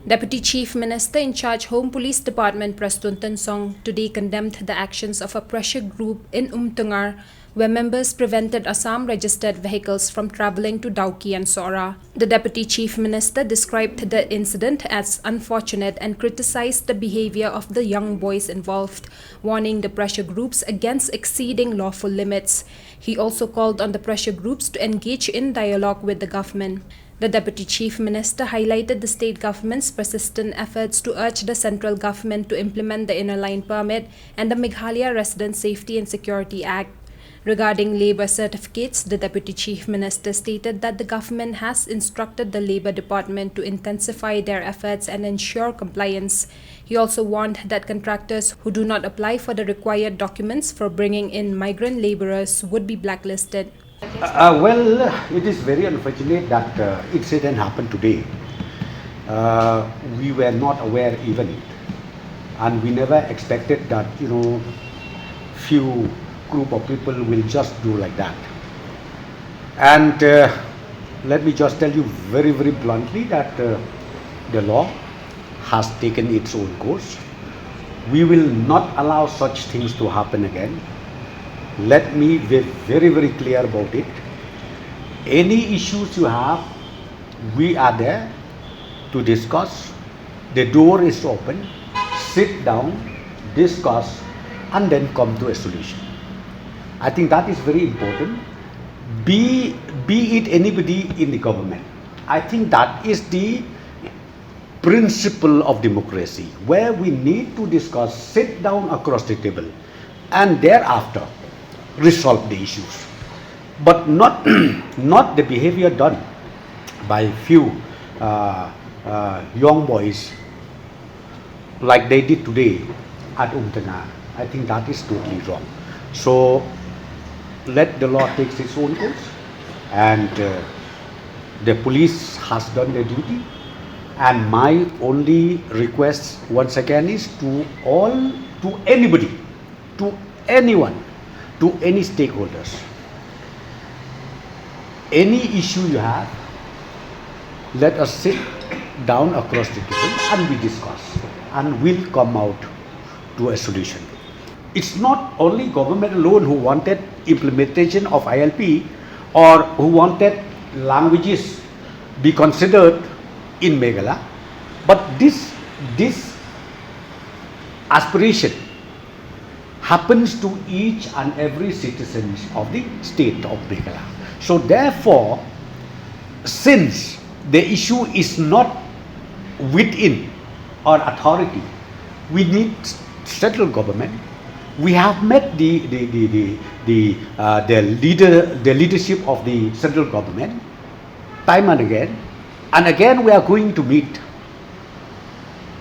Deputy Chief Minister in charge Home Police Department Prastuntan Song today condemned the actions of a pressure group in Umtyngar where members prevented Assam registered vehicles from travelling to Dauki and Sora. The Deputy Chief Minister described the incident as unfortunate and criticized the behaviour of the young boys involved, warning the pressure groups against exceeding lawful limits. He also called on the pressure groups to engage in dialogue with the government. The Deputy Chief Minister highlighted the state government's persistent efforts to urge the central government to implement the Inner Line Permit and the Meghalaya Resident Safety and Security Act. Regarding labour certificates, the Deputy Chief Minister stated that the government has instructed the Labour Department to intensify their efforts and ensure compliance. He also warned that contractors who do not apply for the required documents for bringing in migrant labourers would be blacklisted. Well, it is very unfortunate that incident happened today. We were not aware even, and we never expected that few group of people will just do like that. And let me just tell you very bluntly that the law has taken its own course. We will not allow such things to happen again. Let me be very clear about it. Any issues you have, we are there to discuss. The door is open. Sit down, discuss, and then come to a solution. I think that is very important. Be it anybody in the government. I think that is the principle of democracy, where we need to discuss, sit down across the table, and thereafter resolve the issues, but not not the behavior done by few young boys like they did today at Umtyngar. I think that is totally wrong. So let the law take its own course, and the police has done their duty. And my only request once again is to anybody, to anyone, to any stakeholders, any issue you have, let us sit down across the table and we discuss, and we'll come out to a solution. It's not only government alone who wanted implementation of ILP or who wanted languages be considered in Meghalaya, but this aspiration happens to each and every citizen of the state of Meghalaya. So therefore, since the issue is not within our authority, we need central government. We have met the leadership of the central government time and again we are going to meet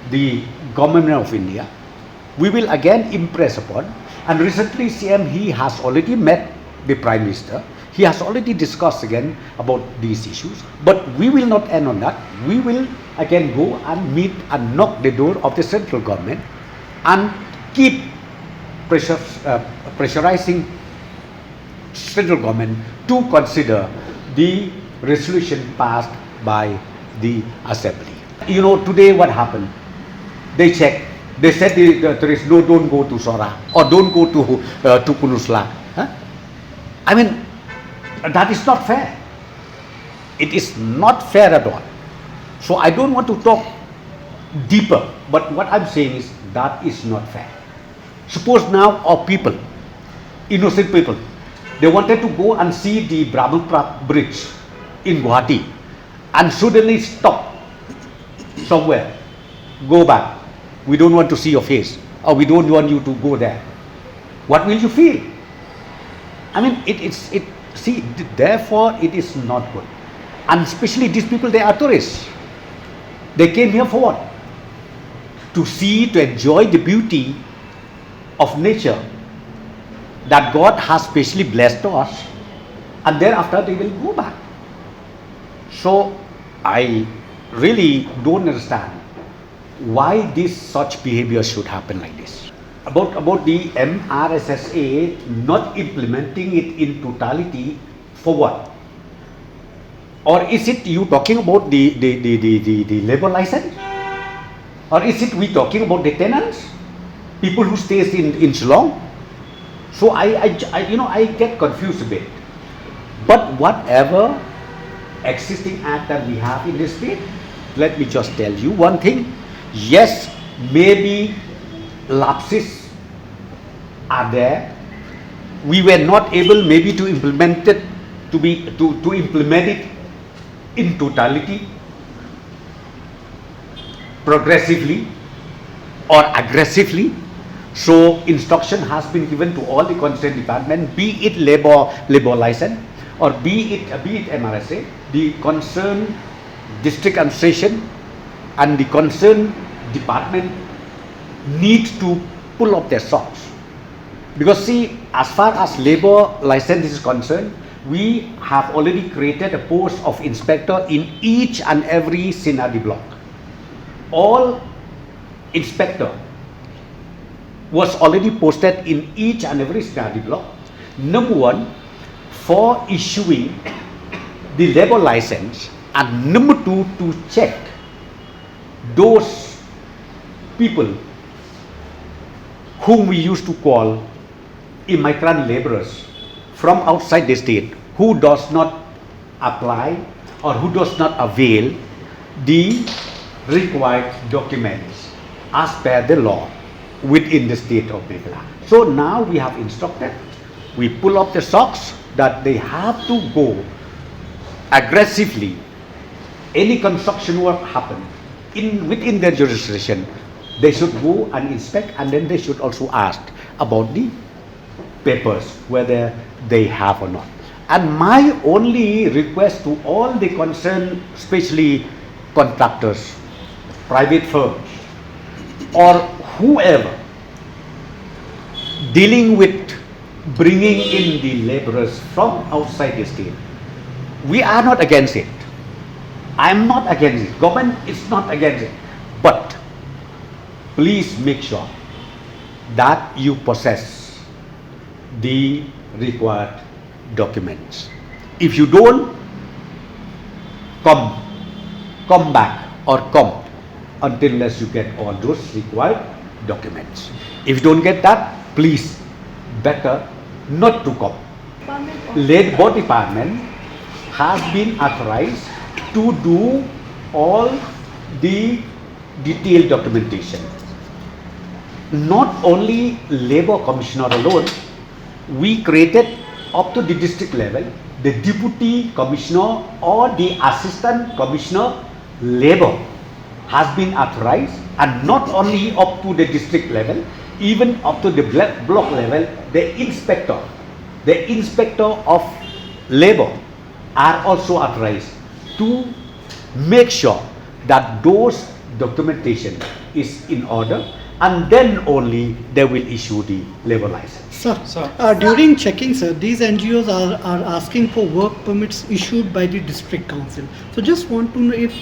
the government of India. We will again impress upon, and recently CM, he has already met the Prime Minister. He has already discussed again about these issues, but we will not end on that. We will again go and meet and knock the door of the central government and keep pressurizing central government to consider the resolution passed by the assembly. Today what happened? They checked. They said there is no, don't go to Sora or don't go to Kunusla. I mean, that is not fair. It is not fair at all. So I don't want to talk deeper, but what I'm saying is that is not fair. Suppose now our people, innocent people, they wanted to go and see the Brahmaputra bridge in Guwahati and suddenly stop somewhere. Go back. We don't want to see your face, or we don't want you to go there. What will you feel? I mean, therefore it is not good. And especially these people, they are tourists. They came here for what? To see, to enjoy the beauty of nature that God has specially blessed to us, and thereafter they will go back. So I really don't understand why such behavior should happen like this. About the MRSSA not implementing it in totality, for what? Or is it you talking about the labor license? Or is it we talking about the tenants? People who stays in Shillong? So I get confused a bit. But whatever existing act that we have in this state, let me just tell you one thing. Yes, maybe lapses are there. We were not able maybe to implement it to implement it in totality, progressively or aggressively. So instruction has been given to all the concerned department, be it labor license or be it MRSA, the concerned district administration and the concerned department need to pull up their socks. Because see, as far as labor license is concerned, we have already created a post of inspector in each and every Sinadi block. All inspector was already posted in each and every Sinadi block. Number one, for issuing the labor license, and number two, to check those people whom we used to call immigrant laborers from outside the state, who does not apply or who does not avail the required documents as per the law within the state of Meghalaya. So now we have instructed, we pull up the socks that they have to go aggressively. Any construction work happen within their jurisdiction, they should go and inspect, and then they should also ask about the papers, whether they have or not. And my only request to all the concerned, especially contractors, private firms, or whoever dealing with bringing in the laborers from outside the state, we are not against it. I am not against it. Government is not against it. But please make sure that you possess the required documents. If you don't, come back or come unless you get all those required documents. If you don't get that, please better not to come. Labor department has been authorized to do all the detailed documentation. Not only labor commissioner alone, we created up to the district level, the deputy commissioner or the assistant commissioner labor has been authorized, and not only up to the district level, even up to the block level, the inspector of labor are also authorized to make sure that those documentation is in order, and then only they will issue the labor license. Sir, during checking, sir, these NGOs are asking for work permits issued by the district council. So just want to know if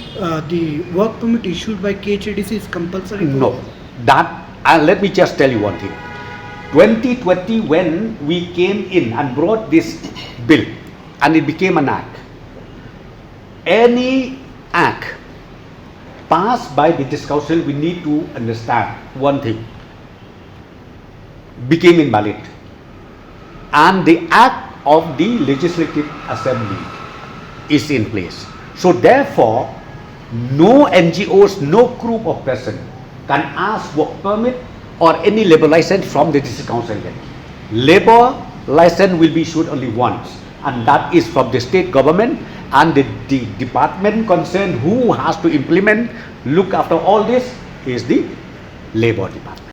the work permit issued by KHADC is compulsory? No, that, let me just tell you one thing. 2020, when we came in and brought this bill and it became an act, any act passed by the district council, we need to understand one thing, became invalid, and the act of the Legislative Assembly is in place. So therefore, no NGOs, no group of persons can ask work permit or any labor license from the district council. Labor license will be issued only once, and that is from the state government, and the department concerned who has to implement, look after all this is the labor department.